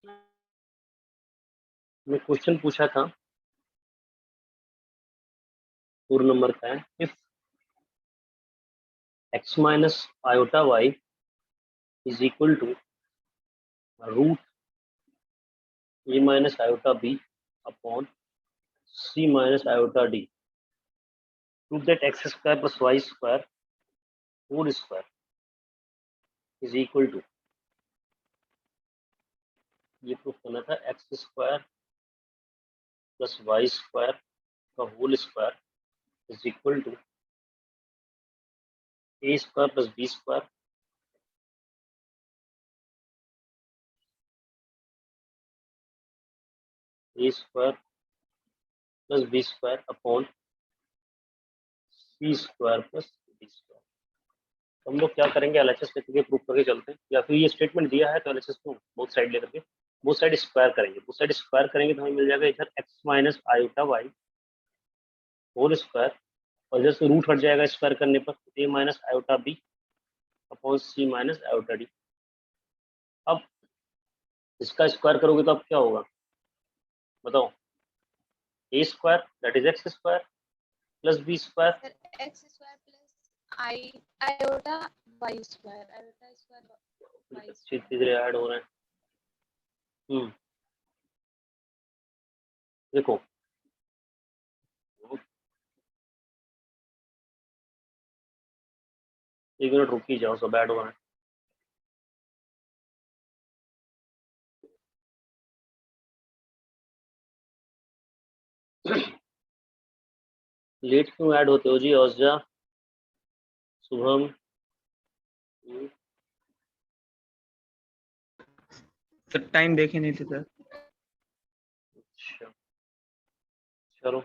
मैं क्वेश्चन पूछा था, 4 नंबर का है। If x minus iota y is equal to root a minus iota b upon c minus iota d, prove that x square plus y square whole square is equal to, ये proof करना था, X square plus Y square का whole square is equal to A square plus B square A square plus B square upon C square plus D square. हम लोग क्या करेंगे, LHS लेकर proof करके चलते हैं, या फिर ये स्टेटमेंट दिया है तो एलएचएस को बोथ साइड लेकर के बोथ साइड स्क्वायर करेंगे। बोथ साइड स्क्वायर करेंगे तो हमें मिल जाएगा इधर X minus iota Y whole square, और इधर से रूट हट जाएगा स्क्वायर करने पर, A minus iota B upon C minus iota D. अब इसका स्क्वायर करोगे तो अब क्या होगा बताओ, A square that is X square plus B square X square plus I iota Y square, iota square Y अच्छी चीजें ऐड हो रहे हैं। देखो एक मिनट रुक ही जाओ, सब ऐड हो रहे हैं। लेट क्यों ऐड होते हो जी औजा शुभम? तो टाइम देखे नहीं थे सर। अच्छा चलो,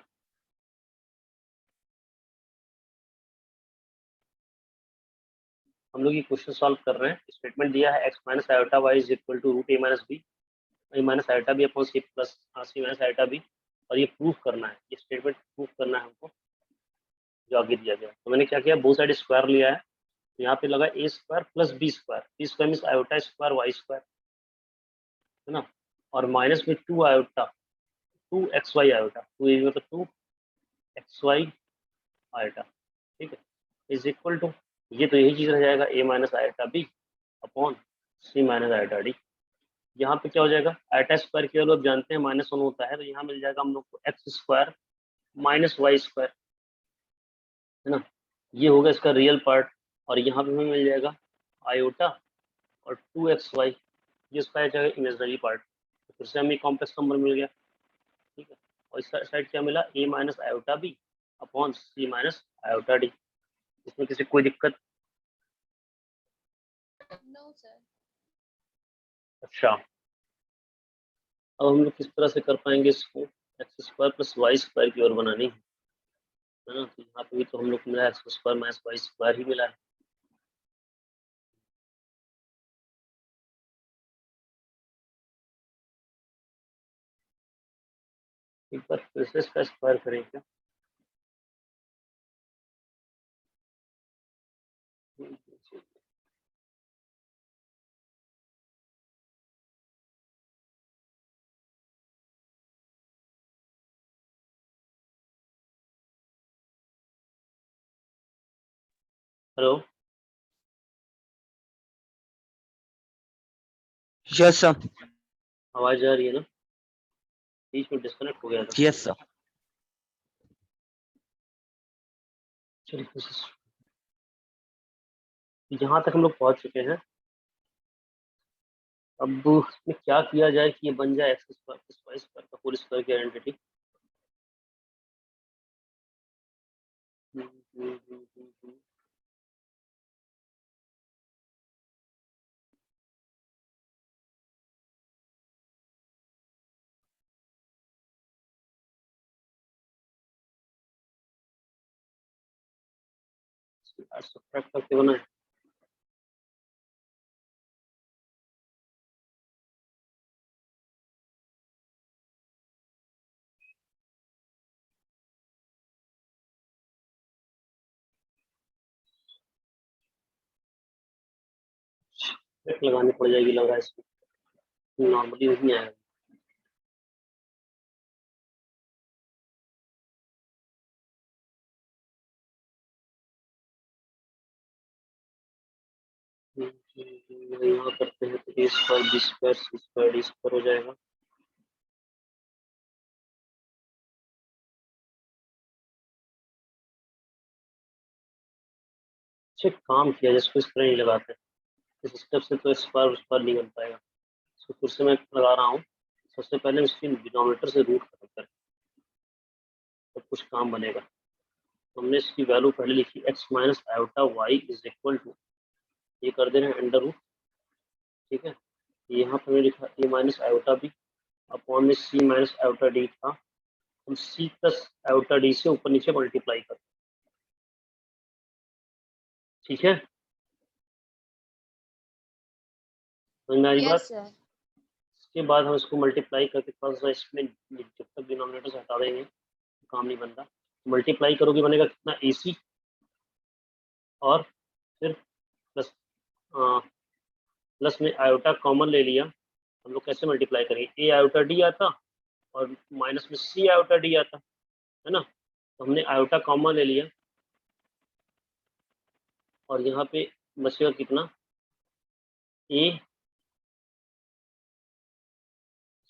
हम लोग ये क्वेश्चन सॉल्व कर रहे हैं। स्टेटमेंट दिया है x minus iota y is equal to root a minus b, a minus iota B upon c plus c minus iota b, और ये प्रूफ करना है, ये स्टेटमेंट प्रूफ करना है हमको जो आगे दिया गया। तो मैंने क्या किया, बोथ साइड स्क्वायर लिया है, यहाँ पे लगा A square plus B square, B square means iota square Y square है ना, और माइनस में 2 iota 2 X Y iota, 2 A मतलब 2 एक्स वाई आयोटा, ठीक है, इज इक्वल टू, ये तो यही चीज रह जाएगा ए माइनस आयोटा बी अपॉन सी माइनस आयोटा डी। यहाँ पे क्या हो जाएगा, आयोटा स्क्वायर की वैल्यू आप जानते हैं -1 होता है, तो यहाँ मिल जाएगा हम लोग को x square minus Y square है ना, ये होगा इसका रियल पार्ट, और यहाँ पे हमें मिल जाएगा आयोटा और 2xy, ये इसका जाएगा इमेजनरी पार्ट, तो फिर से हमें कॉम्प्लेक्स नंबर मिल गया, ठीक है। और इस साइड क्या मिला, a minus iota B upon C minus iota d. इसमें किसी कोई दिक्कत? No sir. अच्छा, अब हम लोग किस तरह से कर पाएंगे इसको, x square plus Y square की ओर बनानी है ना, तो यहाँ पे भी तो हम लोग को मिला X square minus Y square ही मिला है। एक बार फिर से इसका स्क्वायर करें क्या? Hello, yes sir. आवाज आ रही है ना? बीच में डिस्कनेक्ट हो गया था। Yes sir. चलिए यहाँ तक हम लोग पहुंच चुके हैं। अब इसमें क्या किया जाए कि ये बन जाए x square plus Y square का होल स्क्वायर की आइडेंटिटी। सब्ट्रैक्ट करके बनाए, लगानी पड़ जाएगी लग रहा है इसमें। नॉर्मली नहीं आएगा। यहाँ करते हैं तो A square B square C square D square हो जाएगा। अच्छा काम किया जिसको इस तरह नहीं लगाते, इस स्टेप से तो स्क्वायर स्क्वायर नहीं बन पाएगा। इसको फिर से मैं लगा रहा हूँ। सबसे पहले इसकी डिनोमिनेटर से रूट खत्म करें तो कुछ काम बनेगा। हमने इसकी वैल्यू पहले लिखी x minus iota y is equal to, ये कर दे रहे हैं अंडर रूट, ठीक है। यहाँ पर मैंने लिखा a minus iota B upon में c माइनस आयोटा डी था, हम c प्लस आयोटा डी से ऊपर नीचे मल्टीप्लाई कर, ठीक है। मेरी बात, Yes, sir. इसके बाद हम इसको मल्टीप्लाई करके थोड़ा सा इसमें जब तक डिनोमिनेटर से हटा देंगे काम नहीं बनता। मल्टीप्लाई करोगे बनेगा कितना ए सी, और फिर प्लस प्लस में आयोटा कॉमन ले लिया। हम लोग कैसे मल्टीप्लाई करेंगे, ए आयोटा डी आता और माइनस में सी आयोटा डी आता है ना, तो हमने आयोटा कॉमन ले लिया और यहाँ पे बचेगा कितना ए,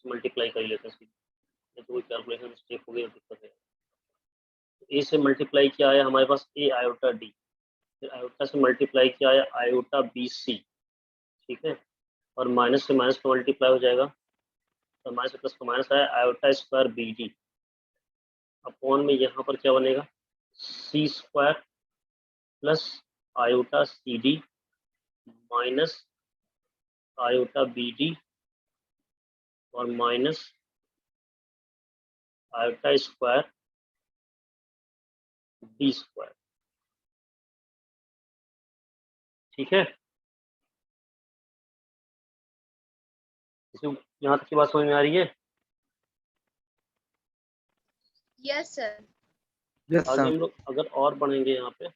मल्टीप्लाई कर लेते हैं, तो कोई कैलकुलेशन मिस्टेक हो गई और दिक्कत है। ए से मल्टीप्लाई किया आया हमारे पास ए आयोटा डी, फिर आयोटा से मल्टीप्लाई किया आया आयोटा बी सी, ठीक है, और माइनस से माइनस का मल्टीप्लाई हो जाएगा तो माइनस प्लस का माइनस आया iota square B D upon में यहाँ पर क्या बनेगा C square plus iota C D minus iota B D और minus iota square D square, ठीक है। यहाँ तक की बात समझ में आ रही है? Yes, sir. यस आगे हम सर। लोग अगर और बढ़ेंगे यहाँ पे,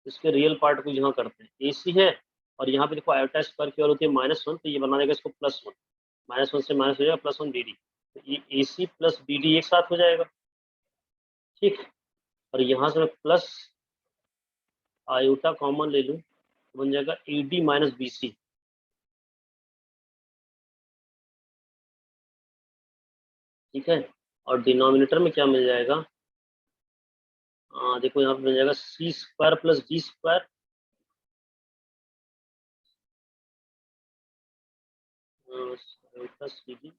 इसके रियल पार्ट को यहाँ करते हैं, ए सी है और यहाँ पे देखो आयोटा स्क्वायर की वैल्यू होती है -1, तो ये बना देगा इसको +1, -1 से माइनस हो जाएगा +1 डी डी, तो ये ए सी प्लस बी डी एक साथ हो जाएगा, ठीक। और यहाँ से मैं प्लस आयोटा कॉमन ले लूँ तो बन जाएगा A D minus B c, ठीक है। और डिनोमिनेटर में क्या मिल जाएगा, देखो यहाँ पे मिल जाएगा C square plus D square, C D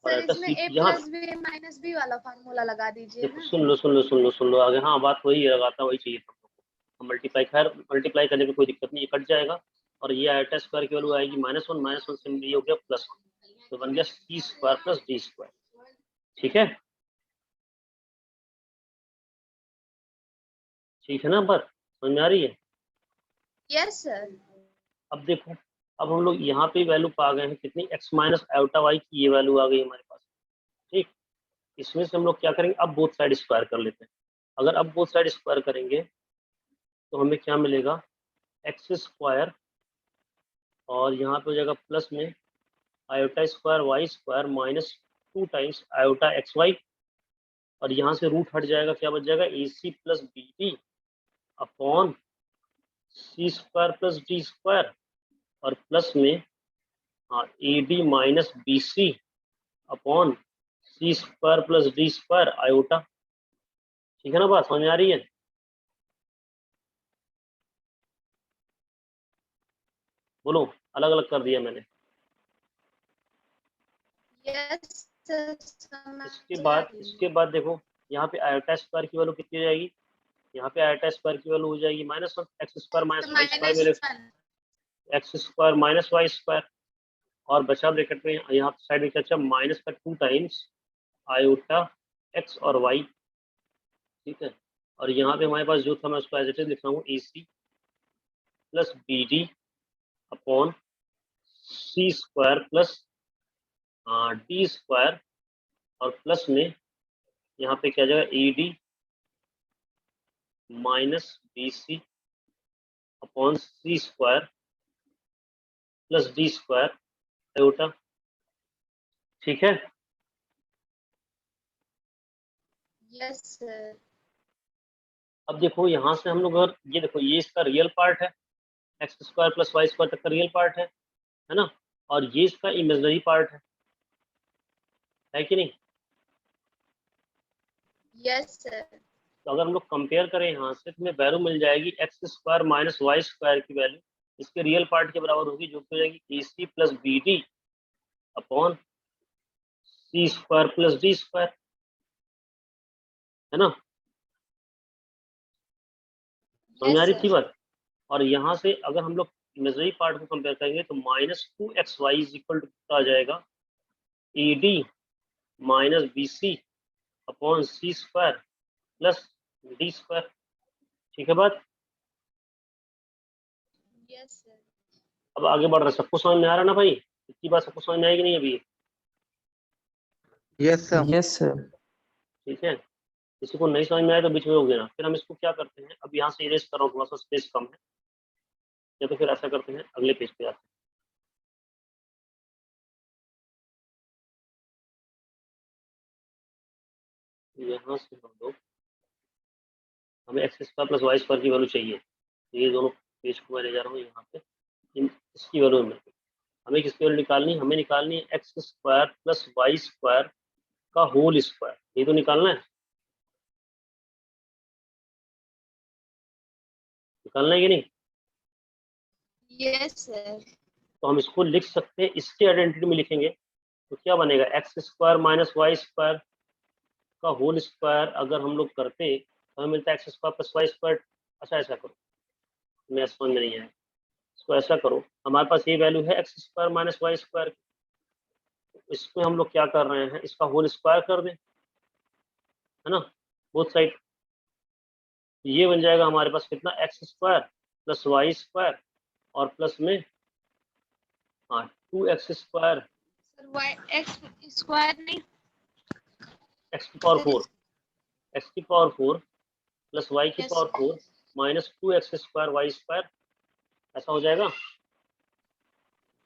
और सर आयोटा इसमें सी a यहाँ, प्लस b माइनस b वाला फॉर्मूला लगा दीजिए देखो ना। सुन लो आगे, हाँ बात वही लगाता, वही चाहिए था मल्टीप्लाई, खैर मल्टीप्लाई करने में कोई दिक्कत नहीं, ये कट जाएगा और ये आयोटा स्क्वायर की वैल्यू आएगी -1 से ये हो गया +1, तो बन गया सी स्क्वायर प्लस डी स्क्वायर, ठीक है। ठीक है ना, बात समझ में आ रही है? Yes, sir. अब देखो, अब हम लोग यहाँ पे वैल्यू पा गए हैं कितनी, x माइनस आयोटा वाई की ये वैल्यू आ गई हमारे पास, ठीक। इसमें से हम लोग क्या करेंगे, अब बोथ साइड स्क्वायर कर लेते हैं। अगर अब बोथ साइड स्क्वायर करेंगे तो हमें क्या मिलेगा, एक्स स्क्वायर और यहाँ पे हो जाएगा प्लस में iota square Y square -2 times iota X Y, और यहाँ से रूट हट जाएगा, क्या बच जाएगा A C plus B D upon C square plus D square और प्लस में A D minus B C upon C square plus D square iota, ठीक है ना, बात समझ में आ रही है? बोलो, अलग अलग कर दिया मैंने। Yes, sir. समझ इसके बाद देखो यहाँ पे आयोटा स्क्वायर की वैल्यू कितनी हो जाएगी, यहाँ पे आयोटा स्क्वायर की वैल्यू हो जाएगी -1, X square minus Y square मेरे X square minus Y square, और बचा ब्रैकेट में यहाँ साइड में क्या अच्छा माइनस का 2 टाइम्स आयोटा एक्स और वाई, ठीक है। और यहाँ पे हमारे पास जो था मैं उसको एज इट इज लिख रहा हूँ A C plus B D upon C square plus D square और प्लस में यहाँ पे क्या जाएगा A D minus B C upon C square plus D square iota, ठीक है। Yes sir. अब देखो यहाँ से हम लोग अगर ये देखो ये इसका रियल पार्ट है, x square plus Y square तक का रियल पार्ट है ना, और ये इसका इमेजिनरी पार्ट है कि नहीं। Yes sir. तो अगर हम लोग कंपेयर करें यहाँ से तो हमें वैल्यू मिल जाएगी x square minus Y square की वैल्यू इसके रियल पार्ट के बराबर होगी, जो कि हो जाएगी A C plus B D upon C square plus D square, है ना। समझ में आ यस रही थी सर। बात। और यहाँ से अगर हम लोग इमेजनरी पार्ट को कंपेयर करेंगे तो minus two X Y is equal to आ जाएगा A D minus B C upon C square plus D square. ठीक है बात। Yes sir. अब आगे बढ़ रहा है, सबको समझ में आ रहा ना भाई, इतनी बात सबको समझ में आएगी नहीं अभी। Yes sir. Yes sir. ठीक है, किसी को नहीं समझ में आए तो बीच में हो गया ना, फिर हम इसको क्या करते हैं, अब यहाँ से इरेज कर रहा हूँ, थोड़ा सा स्पेस कम है, या तो फिर ऐसा करते हैं अगले पेज पे आते हैं। यहाँ से हम लोग हमें x square plus Y square की वैल्यू चाहिए, तो ये दोनों पेज को मैं ले जा रहा हूँ यहाँ पे, इसकी वैल्यू हमें किसकी वैल्यू निकालनी है, हमें निकालनी है x square plus Y square का होल स्क्वायर, ये तो निकालना है, निकालना है कि नहीं। Yes sir. तो हम इसको लिख सकते हैं, इसके आइडेंटिटी में लिखेंगे तो क्या बनेगा, x square minus Y square का होल स्क्वायर अगर हम लोग करते तो हमें मिलता है x square plus Y square. अच्छा ऐसा करो, मैं समझ में नहीं आया, इसको ऐसा करो, हमारे पास ये वैल्यू है x square minus Y square, इसमें हम लोग क्या कर रहे हैं, इसका होल स्क्वायर कर दें, है ना, बोथ साइड। ये बन जाएगा हमारे पास कितना, x square plus Y square और प्लस में हाँ 2x square sir y x square नहीं, एक्स की पावर 4, एक्स की पावर 4 प्लस वाई की yes power 4 minus 2x square Y square, ऐसा हो जाएगा।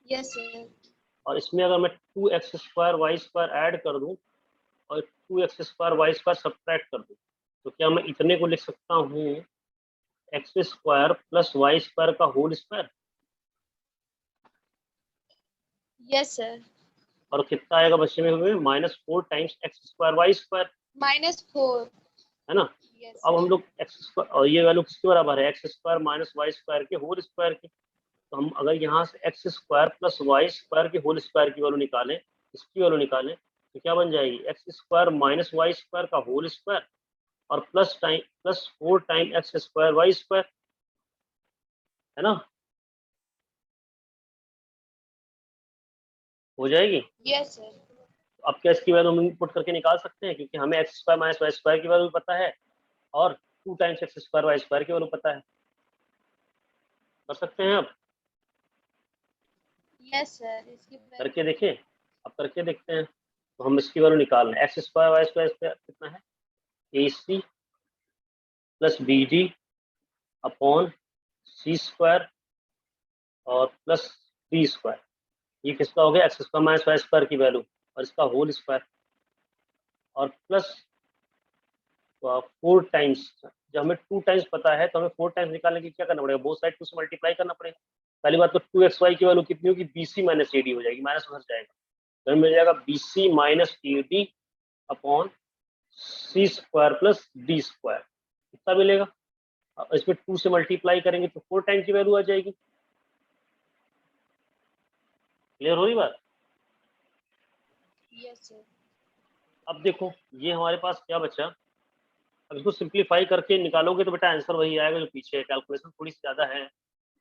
Yes sir. और इसमें अगर मैं 2x square Y square add कर दूं और 2x square Y square subtract कर दूं, तो क्या मैं इतने को लिख सकता हूँ x square plus Y square का होल स्क्वायर, यस सर। और कितना आएगा बच्चे में हमें, minus 4 times x square Y square, -4। है ना। यस अब हम लोग एक्स स्क्वायर, और ये वैल्यू किसके बराबर है, x square minus Y square के होल स्क्वायर की। तो हम अगर यहाँ से x square plus Y square के होल स्क्वायर की वैल्यू निकालें, इसकी वैल्यू निकालें, तो क्या बन जाएगी, x square minus Y square का होल स्क्वायर और plus 4 time x square Y square, है ना, हो जाएगी। Yes sir. अब क्या इसकी वैल्यू हम पुट करके निकाल सकते हैं, क्योंकि हमें x square minus Y square की वैल्यू पता है और 2 times x square Y square की वैल्यू पता है, कर सकते हैं। अब यस सर। इसकी करके देखें, अब करके देखते हैं। तो हम इसकी वैल्यू निकाल रहे हैं, एक्स स्क्वायर वाई स्क्वायर कितना है, ए सी प्लस बी डी अपॉन सी स्क्वायर और प्लस डी स्क्वायर, ये किसका हो गया, X square minus Y square की वैल्यू और इसका होल स्क्वायर, और प्लस 4 टाइम्स, जब हमें 2 टाइम्स पता है तो हमें 4 टाइम्स निकालने के लिए क्या करना पड़ेगा, बोथ साइड 2 से मल्टीप्लाई करना पड़ेगा। पहली बात तो 2xy की वैल्यू कितनी होगी, b c minus a d हो जाएगी, माइनस उधर जाएगा, तो हमें मिल जाएगा b c minus a d upon C square plus D square, कितना मिलेगा, इसमें 2 से मल्टीप्लाई करेंगे तो 4 टाइम्स की वैल्यू आ जाएगी। क्लियर हो रही बात। Yes sir. अब देखो ये हमारे पास क्या बचा, अब इसको सिंप्लीफाई करके निकालोगे तो बेटा आंसर वही आएगा जो पीछे है, कैलकुलेशन थोड़ी सी ज्यादा है,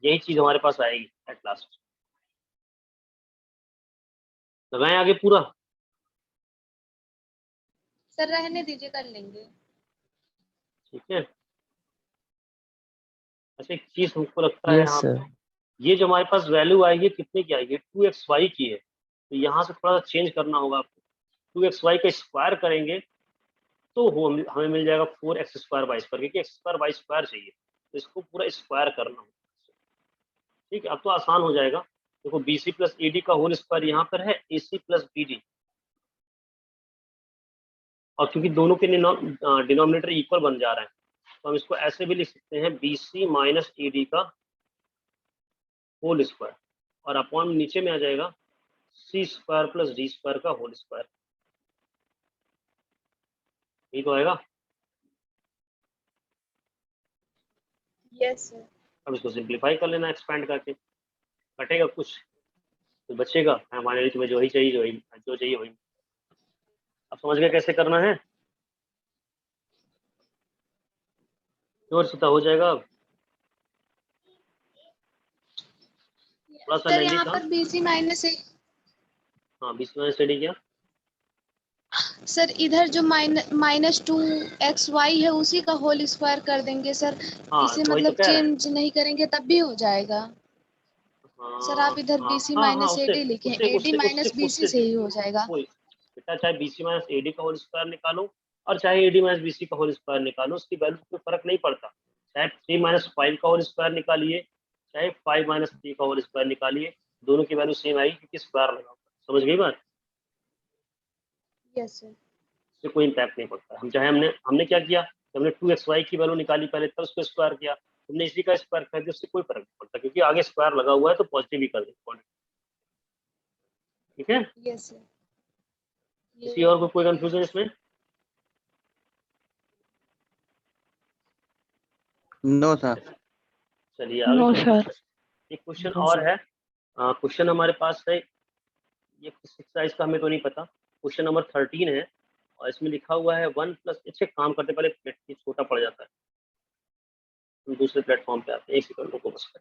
यही चीज हमारे पास आएगी एट लास्ट। लगाएं आगे पूरा, सर रहने दीजिए, कर लेंगे। ठीक है। अच्छा एक चीज हमको लगता है यस यहाँ सर। पे, ये जो हमारे पास वैल्यू आई है कितने की आई है, 2xy की है, तो यहाँ से थोड़ा सा चेंज करना होगा आपको, 2xy का स्क्वायर करेंगे तो हमें मिल जाएगा 4x स्क्वायर वाई स्क्वायर, क्योंकि एक्स स्क्वायर वाई स्क्वायर चाहिए, तो इसको पूरा स्क्वायर करना होगा। ठीक है, अब तो आसान हो जाएगा। देखो b c plus a d का होल स्क्वायर यहाँ पर है, ए सी प्लस बी डी, और क्योंकि दोनों के डिनोमिनेटर इक्वल बन जा रहे हैं तो हम इसको ऐसे भी लिख सकते हैं BC माइनस AD का होल स्क्वायर, और अपॉन नीचे में आ जाएगा C square plus D square का होल स्क्वायर। ये तो आएगा। Yes sir. अब इसको सिंप्लीफाई कर लेना एक्सपैंड करके, कटेगा कुछ तो बचेगा। हमारे लिए तुम्हें जो ही चाहिए जो चाहिए वही। अब समझ गए कैसे करना है? और सीधा हो जाएगा। अब थोड़ा सा सर लेंदी यहाँ था। पर BC माइनस है हाँ, BC माइनस AD क्या? सर, इधर जो -2XY है उसी का होल स्क्वायर कर देंगे सर। हाँ इसे तो वही तो मतलब कह रहे हैं। चेंज नहीं करेंगे तब भी हो जाएगा। सर हाँ आप इधर हाँ BC हाँ हाँ, माइनस उससे AD लिखें, उससे AD उससे उससे माइनस BC उससे से ही हो जाएगा। कोई बेटा, चाहे BC माइनस AD का होल स्क्वायर निकालो और चाहे AD माइनस BC का होल स्क्वायर निकालो, उसकी वैल्यू में फर्क नहीं पड़ता। चाहे 3 माइनस 5 का होल स्क्वायर निकालिए, चाहे 5 माइनस 3 का होल स्क्वायर निकालिए, दोनों की वैल्यू सेम आएगी क्योंकि स्क्वायर लगा हुआ है। समझ गई बात? Yes sir. इससे कोई इम्पैक्ट नहीं पड़ता। हम चाहे हमने हमने क्या किया, हमने 2XY की वैल्यू निकाली पहले, तब उसको स्क्वायर किया। तुमने इसी का स्क्वायर कर दिया, उससे कोई फर्क नहीं पड़ता क्योंकि आगे स्क्वायर लगा हुआ है तो पॉजिटिव ही कर देंगे। ठीक है? Yes sir. किसी और को कोई कंफ्यूजन इसमें? No sir. चलिए आगे नो चलते हैं। सर। एक क्वेश्चन और है। क्वेश्चन हमारे पास है, ये किस साइज का हमें तो नहीं पता। क्वेश्चन नंबर 13 है और इसमें लिखा हुआ है 1 प्लस, इससे काम करते पहले प्लेट छोटा पड़ जाता है। हम दूसरे प्लेटफॉर्म पे आते हैं, एक सेकंड रुको बस।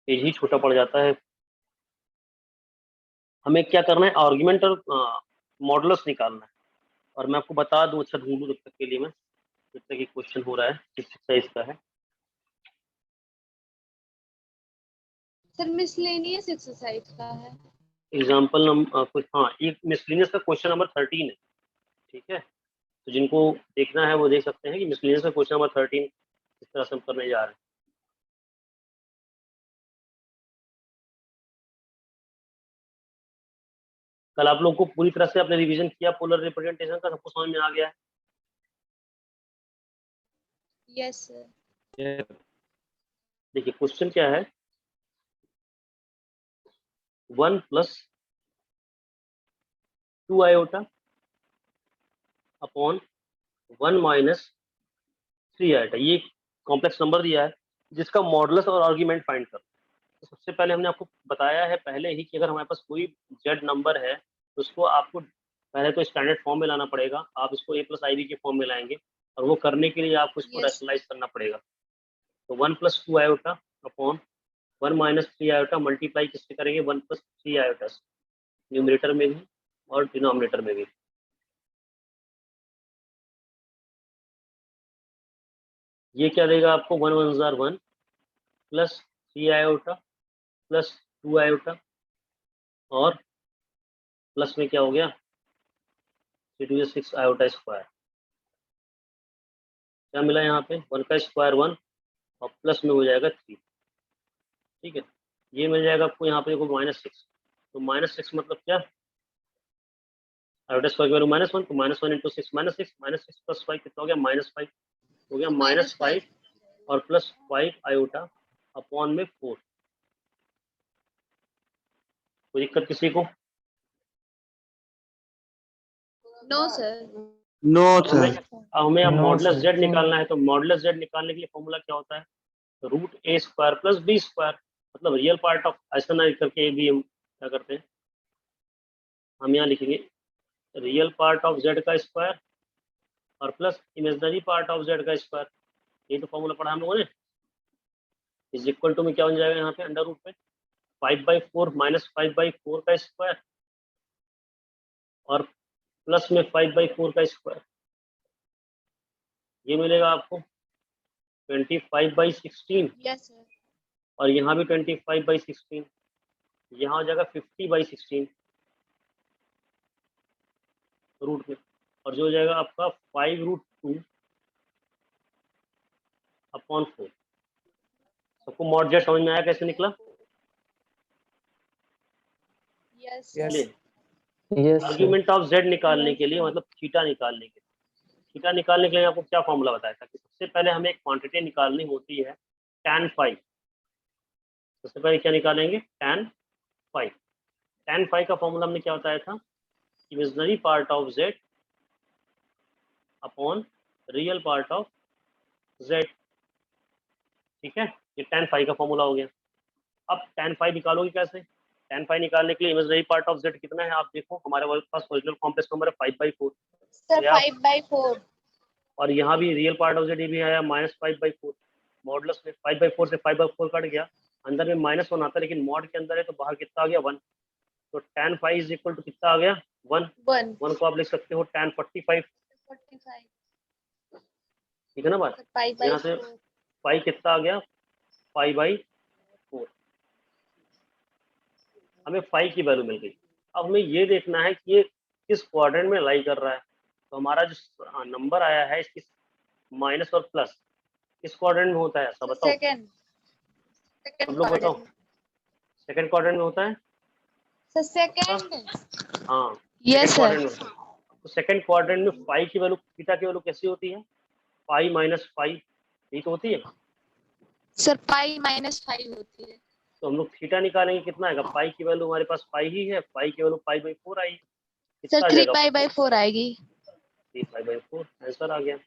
पेज ही छोटा पड़ जाता है। हमें क्या करना है, आर्गुमेंट और मॉडुलस निकालना है। और मैं आपको बता दूं, अच्छा ढूंढूं तब तक के लिए मैं, जब तक ये क्वेश्चन हो रहा है किस साइज का है। सर मिसलेनियस एक्सरसाइज का है। एग्जाम्पल नंबर कुछ, हाँ, एक मिसलिनियस का क्वेश्चन नंबर 13 है। ठीक है, तो जिनको देखना है वो देख सकते हैं कि मिसलिनियस का क्वेश्चन नंबर 13 किस तरह से हम करने जा रहे हैं। कल आप लोगों को पूरी तरह से आपने रिवीजन किया पोलर रिप्रेजेंटेशन का, सबको समझ में आ गया है? Yes sir. देखिए क्वेश्चन क्या है, 1 plus 2 iota upon 1 minus 3 iota, ये कॉम्प्लेक्स नंबर दिया है जिसका मॉडुलस और आर्ग्यूमेंट फाइंड कर। तो सबसे पहले हमने आपको बताया है पहले ही कि अगर हमारे पास कोई जेड नंबर है तो उसको आपको पहले तो स्टैंडर्ड फॉर्म में लाना पड़ेगा। आप इसको a प्लस IB के फॉर्म में लाएंगे और वो करने के लिए आपको इसको Yes. रैशनलाइज करना पड़ेगा। तो 1 plus 2 iota upon 1 minus 3 iota multiply किससे करेंगे, 1 प्लस 3 आयोटा से, न्यूमरेटर में भी और डिनोमिनेटर में भी। ये क्या देगा आपको, 1 1 jar 1 plus 3 iota plus 2 iota और प्लस में क्या हो गया, 6 आयोटा स्क्वायर। क्या मिला यहाँ पे, 1 का स्क्वायर 1 और प्लस में हो जाएगा 3। ठीक है, ये मिल जाएगा आपको यहाँ पे देखो -6। तो -6 मतलब क्या, आयोटा स्क्वायर की वैल्यू -1, तो -1 इंटू 6 -6 प्लस 5 कितना हो गया, -5 हो गया, -5 और प्लस 5 आयोटा अपॉन में 4। कोई दिक्कत किसी को? No sir. नो हमें सर। हमें अब No, मॉडुलस sir. जेड निकालना है, तो मॉडुलस जेड निकालने के लिए फॉर्मूला क्या होता है, रूट ए स्क्वायर प्लस बी स्क्वायर, मतलब रियल पार्ट ऑफ, ऐसा ना करके भी हम क्या करते हैं, हम यहाँ लिखेंगे रियल पार्ट ऑफ जेड का स्क्वायर और plus imaginary part of Z का स्क्वायर। ये तो फॉर्मूला पढ़ा हम लोगों ने। इज इक्वल टू में क्या बन जाएगा यहाँ पे, अंडर रूट में 5/4 माइनस 5/4 का स्क्वायर और प्लस में 5/4 का स्क्वायर। ये मिलेगा आपको 25/16 यस सर। और यहाँ भी 25/16, यहाँ हो जाएगा 50/16 रूट में, और जो हो जाएगा आपका 5√2 अपॉन 4। सबको मॉड जेड समझ में आया कैसे निकला? Yes Yes. चलिए, sir. Yes sir. Argument of z निकालने के लिए, मतलब थीटा निकालने के लिए, थीटा निकालने के लिए आपको क्या फॉर्मूला बताया था कि सबसे पहले हमें एक क्वांटिटी निकालनी होती है tan फाई। सबसे पहले क्या निकालेंगे? tan phi. tan फाई का फॉर्मूला हमने क्या बताया था? Imaginary part of z upon real part of z। ठीक है, ये tan फाई का फॉर्मूला हो गया। अब tan फाई निकालोगे कैसे? tan फाई निकालने के लिए इमेजिनरी पार्ट ऑफ z कितना है आप देखो, हमारे पास ओरिजिनल कॉम्प्लेक्स नंबर है 5/4, सर या 5/4। और यहाँ भी रियल पार्ट ऑफ z भी आया -5/4। मॉडुलस में 5/4 से 5/4 कट गया, अंदर में -1 आता है, लेकिन मॉड के अंदर है तो बाहर कितना आ गया? 1। तो tan phi is equal to कितना आ गया? 1। 1 1 को आप लिख सकते हो tan 45। 45 ठीक है ना बात? सर यहाँ से 5/4। फाई कितना आ गया? 5/4। हमें फाई की वैल्यू मिल गई। अब हमें ये देखना है कि ये किस क्वाड्रेंट में लाई कर रहा है। तो हमारा जो नंबर आया है इसकी माइनस और प्लस किस क्वाड्रेंट में होता है सब बताओ, सेकंड सब लोग बताओ। सेकंड क्वाड्रेंट में होता है। Sir second. हाँ, यस सेकंड सर। क्वाड्रेंट में होता है। तो सेकंड क्वाड्रेंट में फाई की वैल्यू, थीटा की वैल्यू कैसी होती है? पाई माइनस फाई, यही तो होती है। सर पाई -5 होती है। तो हम लोग थीटा निकालेंगे, कितना आएगा? पाई की वैल्यू हमारे पास पाई ही है, पाई की वैल्यू π/4 आई, सर कितना आ 3 जाएगा? π/4 आएगी। 3π/4 आंसर आ गया,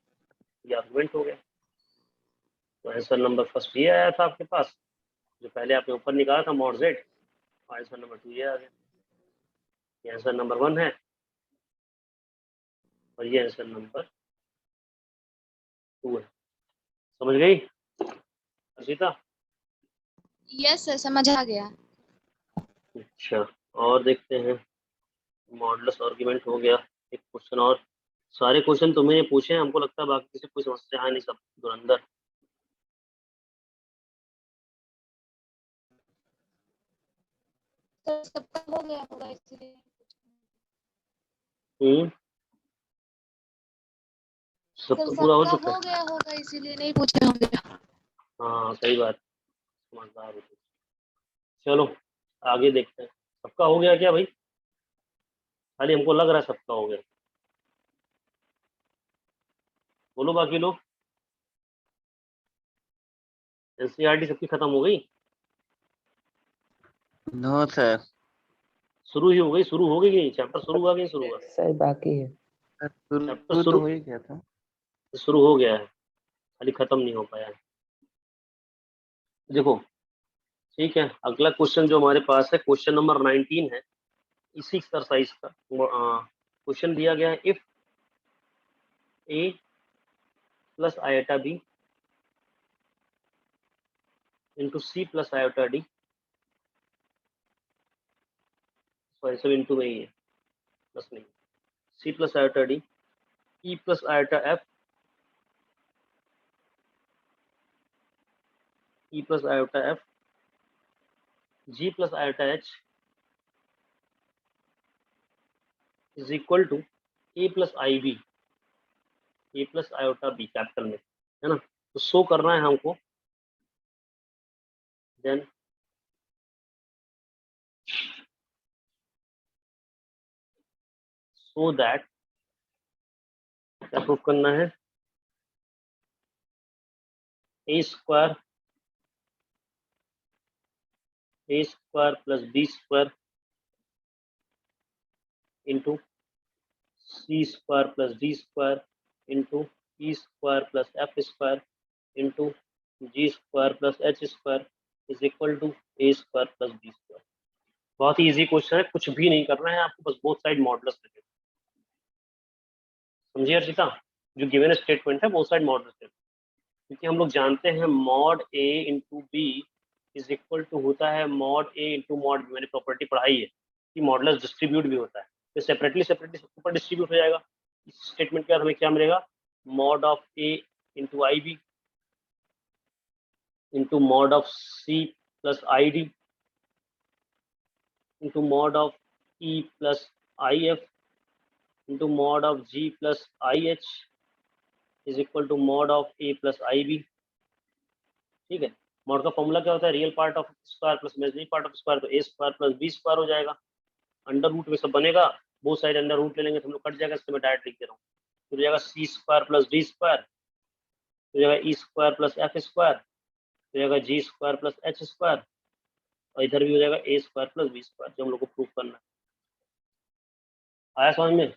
ये आर्गुमेंट हो गया। तो आंसर नंबर फर्स्ट ये आया था आपके पास, जो पहले आपने ऊपर निकाला था मॉड z, आंसर नंबर 2 ये आ गया। ये आंसर नंबर 1 है और ये आंसर नंबर 2 है। समझ गई अर्षिता? यस सर समझ आ गया। अच्छा, और देखते हैं। मॉडुलस आर्गुमेंट हो गया। एक क्वेश्चन और, सारे क्वेश्चन तुम्हें पूछे हैं, हमको लगता है बाकी किसी कोई समस्या है नहीं, सब धुरंधर। सर सबका हो गया होगा इसलिए। सब सर तो पूरा हो सबका चुका हो है। गया होगा इसीलिए नहीं पूछे होंगे। हाँ सही बात, समझदार हो तुम। चलो आगे देखते हैं। सबका हो गया क्या भाई? खाली हमको लग रहा है सबका हो गया। बोलो बाकी लोग। एनसीईआरटी सबकी खत्म हो गई? No sir. शुरू ही हो गई, शुरू हो गई, चैप्टर शुरू हुआ कि नहीं शुरू हुआ? सर बाकी है। चैप्टर शुरू तो शुरू हो ही गया था। शुरू हो गया है, खाली खत्म नहीं हो पाया है। देखो ठीक है, अगला क्वेश्चन जो हमारे पास है क्वेश्चन नंबर 19 है इसी एक्सरसाइज का। क्वेश्चन दिया गया है if a plus iota b into C plus iota D, sorry सब इंटू में ही है, प्लस नहीं, C plus iota D, E plus iota F, E plus iota F, G plus iota H is equal to A plus I B, A plus iota B capital में, है ना। तो show करना है हमको, देन सो दैट, क्या proof करना है? A square plus B square into C square plus D square into E square plus F square into G square plus H square is equal to A square plus B square. बहुत ही easy question है, कुछ भी नहीं करना है आपको, बस बोथ साइड मॉडुलस लेना है। समझिए अर्षिता, जो गिवन स्टेटमेंट है बोथ साइड मॉडुलस लेना है, क्योंकि हम लोग जानते हैं mod A into B is equal to होता है mod A into mod B. मैंने प्रॉपर्टी पढ़ाई है कि मॉडुलस डिस्ट्रीब्यूट भी होता है, तो सेपरेटली सेपरेटली सबके ऊपर डिस्ट्रीब्यूट हो जाएगा। इस स्टेटमेंट के बाद हमें क्या मिलेगा? Mod of A into I B into mod of C plus I D into mod of E plus I F into mod of G plus I H is equal to mod of A plus I B. ठीक है, mod का formula क्या होता है? Real part of square plus imaginary part of square, तो A square plus B square हो जाएगा। Under root में सब बनेगा, बोथ साइड अंडर रूट ले लेंगे तो हम लोग कट जाएगा, इससे मैं डायरेक्ट लिख दे रहा हूँ। तो हो जाएगा C square plus D square, हो जाएगा ई स्क्वायर प्लस एफ स्क्वायर, हो जाएगा जी स्क्वायर प्लस एच स्क्वायर, और इधर भी हो जाएगा ए स्क्वायर प्लस बी स्क्वायर, जो हम लोग को प्रूव करना है। आया समझ में?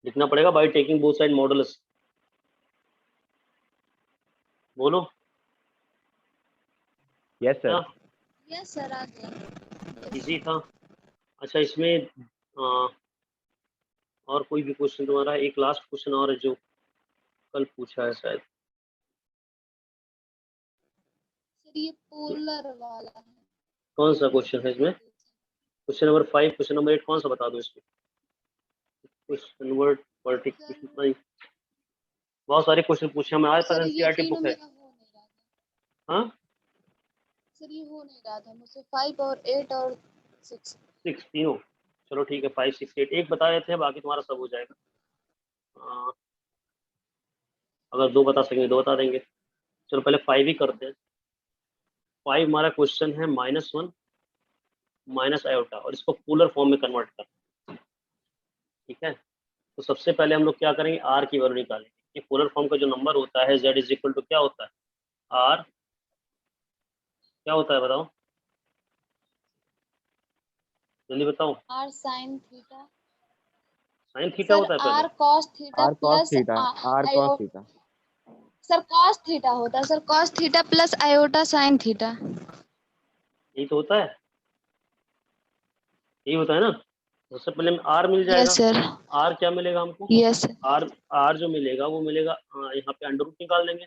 लिखना पड़ेगा by taking both side modulus. बोलो। Yes sir. यस सर, आ गया। इजी था। अच्छा, इसमें और कोई भी क्वेश्चन तुम्हारा? एक लास्ट क्वेश्चन और है जो कल पूछा है शायद। सर ये पोलर वाला है। कौन सा क्वेश्चन है इसमें? क्वेश्चन नंबर 5, क्वेश्चन नंबर 8 कौन सा बता दो इसमें? क्वेश्चन वर्ड वर्टिकल, बहुत सारे क्वेश्चन पूछे हमें आज तक। सर ये एनसीईआरटी तीनों बुक है। मेरा हो नहीं रहा था। हाँ सर ये हो नहीं रहा था मुझसे, 5 और 8 और 6। 6 तीनों। चलो ठीक है, 5 6 8 एक बता देते हैं, बाकी तुम्हारा सब हो जाएगा। अगर 2 बता सकेंगे 2 बता देंगे। चलो पहले 5 ही करते हैं। 5 हमारा क्वेश्चन है -1 माइनस आयोटा, और इसको पोलर फॉर्म में कन्वर्ट कर। ठीक है, तो सबसे पहले हम लोग क्या करेंगे, आर की वैल्यू निकालेंगे। ये पोलर फॉर्म का जो नंबर होता है z इज इक्वल टू क्या होता है, आर क्या होता है बताओ, जल्दी बताओ। r sin theta. Sine theta होता है सर पहले। r cos theta R cos plus theta, R cos theta. Sir cos theta होता है, sir cos theta plus iota sin theta. यही तो होता है, यही होता है ना। सबसे पहले आर मिल यस जाएगा। सर। आर क्या मिलेगा हमको? Yes sir. आर आर जो मिलेगा वो मिलेगा, यहाँ पे अंडर रूट निकाल देंगे,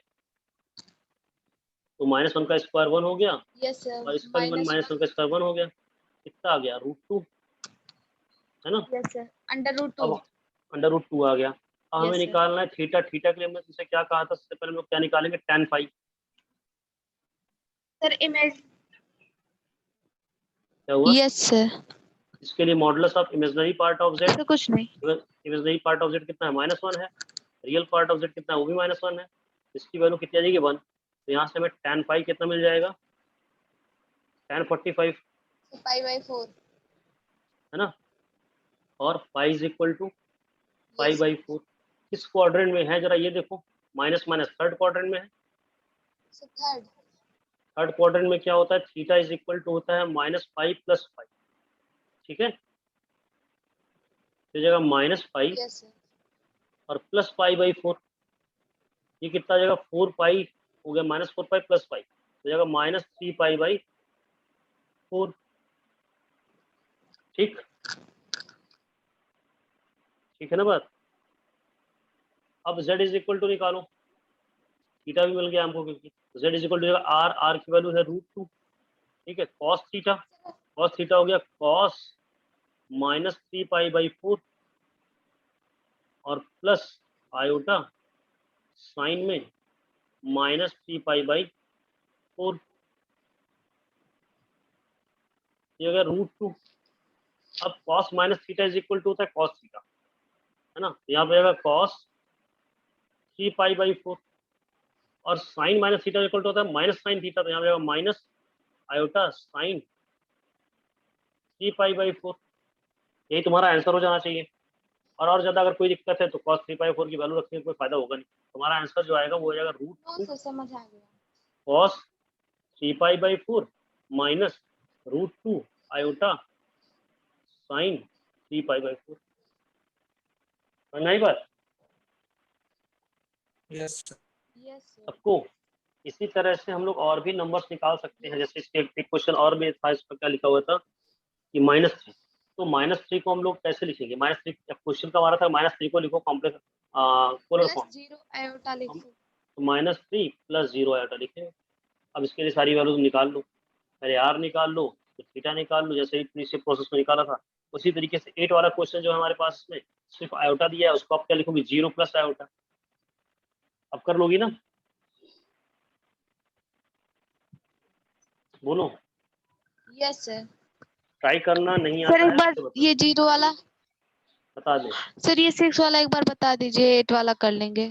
तो -1 का स्क्वायर 1 हो गया, यस सर। और इसका भी -1 का स्क्वायर 1 हो गया। कितना आ गया, √2, है ना। Yes sir, √2। अब √2 आ गया। अब हमें यस सर। निकालना है थीटा। थीटा के लिए हमने तुमसे क्या कहा था, सबसे पहले हम लोग क्या निकालेंगे, tan फाई। Sir image. क्या हुआ? Yes sir. इसके लिए modulus of imaginary part of z, sir कुछ नहीं। इमेजिनरी पार्ट ऑफ z कितना है, -1 है। रियल पार्ट ऑफ z कितना है, वो भी -1 है। इसकी वैल्यू कितनी आ जाएगी, 1। तो यहाँ से हमें tan फाई कितना मिल जाएगा, tan 45, π/4। है ना। और phi is equal to yes 5/4। किस क्वाड्रेंट में है, जरा ये देखो। माइनस माइनस थर्ड क्वाड्रेंट में है। Sir, third. थर्ड क्वाड्रेंट में क्या होता है, थीटा इज इक्वल टू होता है -5 + 5। ठीक है, तो जगह -5 यस सर। और प्लस π/4, ये कितना आ जाएगा, 4 पाई हो गया, -4 पाई + 5, तो जगह -3 π/4। ठीक, ठीक है ना बात। अब z इज इक्वल टू निकालो, थीटा भी मिल गया हमको, क्योंकि z is equal to R, R की वैल्यू है √2। ठीक है, cos थीटा, cos थीटा हो गया cos -3 π/4 और प्लस आयोटा साइन में -3 π/4, ये हो गया √2। अब cos -theta is equal to होता है cos थीटा, है ना। यहाँ पे आएगा cos 3 π/4 और साइन -थीटा इक्वल टू होता है -sin थीटा, तो यहाँ पे आएगा माइनस आयोटा साइन 3 π/4। यही तुम्हारा आंसर हो जाना चाहिए। और ज्यादा अगर कोई दिक्कत है तो cos 3/4 की वैल्यू रखने का कोई फायदा होगा नहीं। तुम्हारा आंसर जो आएगा वो हो जाएगा नो सर, समझ आ गया। cos 3 π/4 minus √2 iota sine 3 π/4। समझ आई बात यस सर। सबको? इसी तरह से हम लोग और भी नंबर्स निकाल सकते हैं। जैसे इसके एक क्वेश्चन और भी था, इस पर क्या लिखा हुआ था कि -3, तो -3 को हम लोग कैसे लिखेंगे, -3 क्वेश्चन का हमारा था, -3 को लिखो कॉम्प्लेक्स पोलर फॉर्म, +0 आयोटा लिखो। तो -3 + 0 आयोटा लिखेंगे। अब इसके लिए सारी वैल्यूज निकाल लो, पहले आर निकाल लो, फिर थीटा निकाल लो, जैसे ही प्रोसेस में निकाला था। उसी तरीके से 8 वाला क्वेश्चन जो है हमारे पास, इसमें सिर्फ आयोटा दिया है, उसको आप क्या लिखोगे, 0 + आयोटा। अब कर लोगी ना, बोलो। Yes sir. ट्राई करना, नहीं सर आता एक है बार तो बता, ये 0 वाला, बता दे। सर ये 6 वाला एक बार बता दीजिए, 8 वाला कर लेंगे।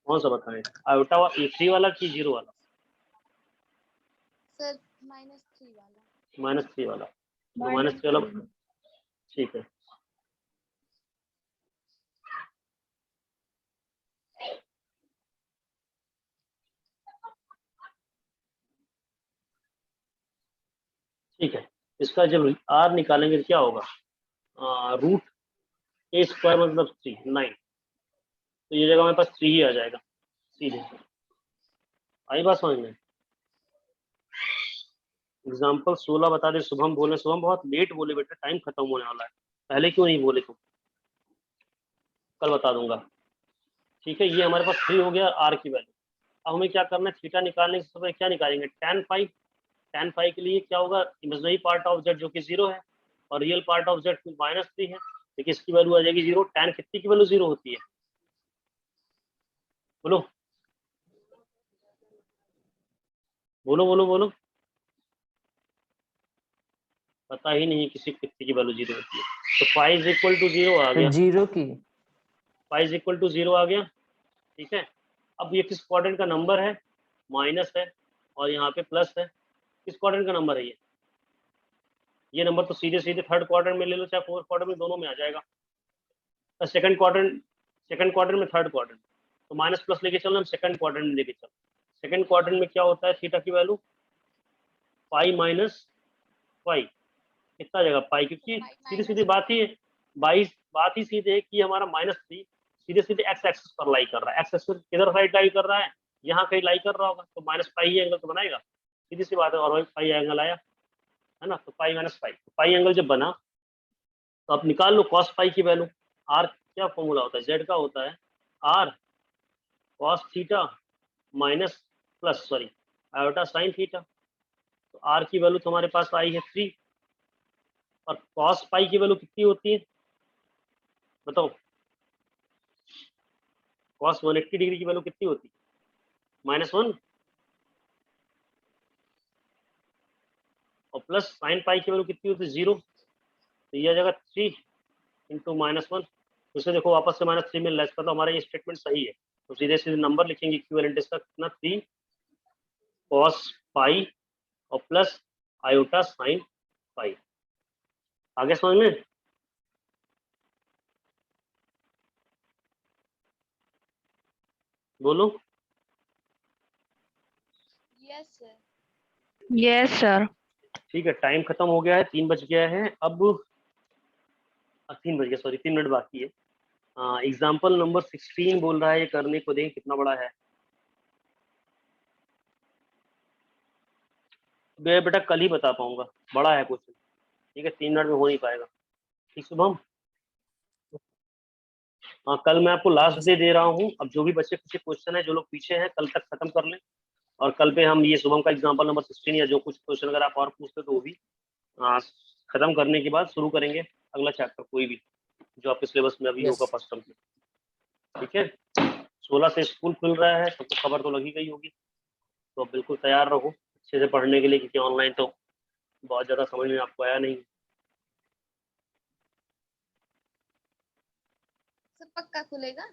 कौन सा बताएं, आयोटा वाला, 3 वाला कि 0 वाला? सर -3 वाला। -3 वाला। तो -12 ठीक है। ठीक है, इसका जब r निकालेंगे तो क्या होगा, रूट a स्क्वायर मतलब 3 9, तो ये जगह हमारे पास 3 ही आ जाएगा सीधे। आई बात समझ में? एग्जाम्पल 16 बता दे शुभम बोले। शुभम बहुत लेट बोले बेटा, टाइम खत्म होने वाला है, पहले क्यों नहीं बोले तुम? कल बता दूंगा। ठीक है, ये हमारे पास 3 हो गया r की वैल्यू। अब हमें क्या करना है, थीटा निकालने से पहले क्या निकालेंगे, tan फाई। tan फाई के लिए क्या होगा, इमेजिनरी पार्ट ऑफ z जो कि 0 है और रियल पार्ट ऑफ z -3 है, देखिए इसकी वैल्यू आ जाएगी 0। tan कितनी की वैल्यू 0 होती है, बोलो बोलो बोलो बोलो, पता ही नहीं किसी को कितनी की वैल्यू 0 होती है। तो फाई इज इक्वल टू 0 आ गया, 0 की। फाई इज इक्वल टू 0 आ गया। ठीक है, अब ये किस क्वाड्रेंट का नंबर है, माइनस है और यहाँ पे प्लस है, किस क्वाड्रेंट का नंबर है ये नंबर तो सीधे सीधे थर्ड क्वाड्रेंट में ले लो चाहे फोर्थ क्वाड्रेंट में, दोनों में आ जाएगा। सेकंड क्वाड्रेंट में थर्ड क्वाड्रेंट, तो माइनस प्लस लेके चलो, हम सेकंड क्वाड्रेंट में लेके चलो। सेकंड क्वाड्रेंट में क्या होता है, थीटा की वैल्यू पाई माइनस पाई, कितना आ जाएगा पाई, क्योंकि सीधी सीधी बात ही है, बात ही सीधे है कि हमारा -3 सीधे सीधे एक्स एक्सिस पर लाई कर रहा है। एक्स एक्सिस किधर साइड लाई कर रहा है, यहाँ कहीं लाई कर रहा होगा, तो माइनस पाई एंगल तो बनाएगा, सीधी सी बात है। और पाई एंगल आया है ना, तो पाई माइनस पाई, पाई एंगल जब बना तो आप निकाल लो कॉस पाई की वैल्यू। आर क्या फॉर्मूला होता है, जेड का होता है R cos theta minus plus sorry iota sine theta. तो आर की वैल्यू तो हमारे पास आई है 3, और कॉस पाई की वैल्यू कितनी होती है बताओ, कॉस 180 डिग्री की वैल्यू कितनी होती है, -1, और प्लस साइन पाई की वैल्यू कितनी होती है 0, तो ये आ जाएगा 3 इंटू -1। उसे देखो वापस से -3 में लेस कर दो, हमारा ये स्टेटमेंट सही है, तो सीधे सीधे नंबर लिखेंगे इक्विवेलेंट इसका कितना, 3 कॉस पाई और प्लस आयोटा साइन पाई। आगे समझ में? बोलो। Yes, sir. Yes, sir. ठीक है, टाइम खत्म हो गया है, 3 बज गया है अब, 3 बज गया सॉरी, 3 मिनट बाकी है। एग्जाम्पल नंबर 16 बोल रहा है, ये करने को दें कितना बड़ा है। बेटा कल ही बता पाऊंगा, बड़ा है क्वेश्चन। ठीक है, 3 मिनट में हो नहीं पाएगा। ठीक शुभम? हाँ, कल मैं आपको लास्ट डे दे रहा हूँ। अब जो भी बच्चे कुछ क्वेश्चन है, जो लोग पीछे हैं, कल तक खत्म कर लें, और कल पे हम ये शुभम का एग्जाम्पल नंबर 16 या जो कुछ क्वेश्चन अगर आप और पूछते तो वो भी खत्म करने के बाद शुरू करेंगे अगला चैप्टर, कोई भी जो आपके सिलेबस में अभी होगा फर्स्ट टर्म में। ठीक है, 16 से स्कूल खुल रहा है, सबको खबर तो लगी गई होगी, तो बिल्कुल तैयार रहो अच्छे से पढ़ने के लिए, क्योंकि ऑनलाइन तो बहुत ज़्यादा समझ में आपको आया नहीं। सब पक्का खुलेगा?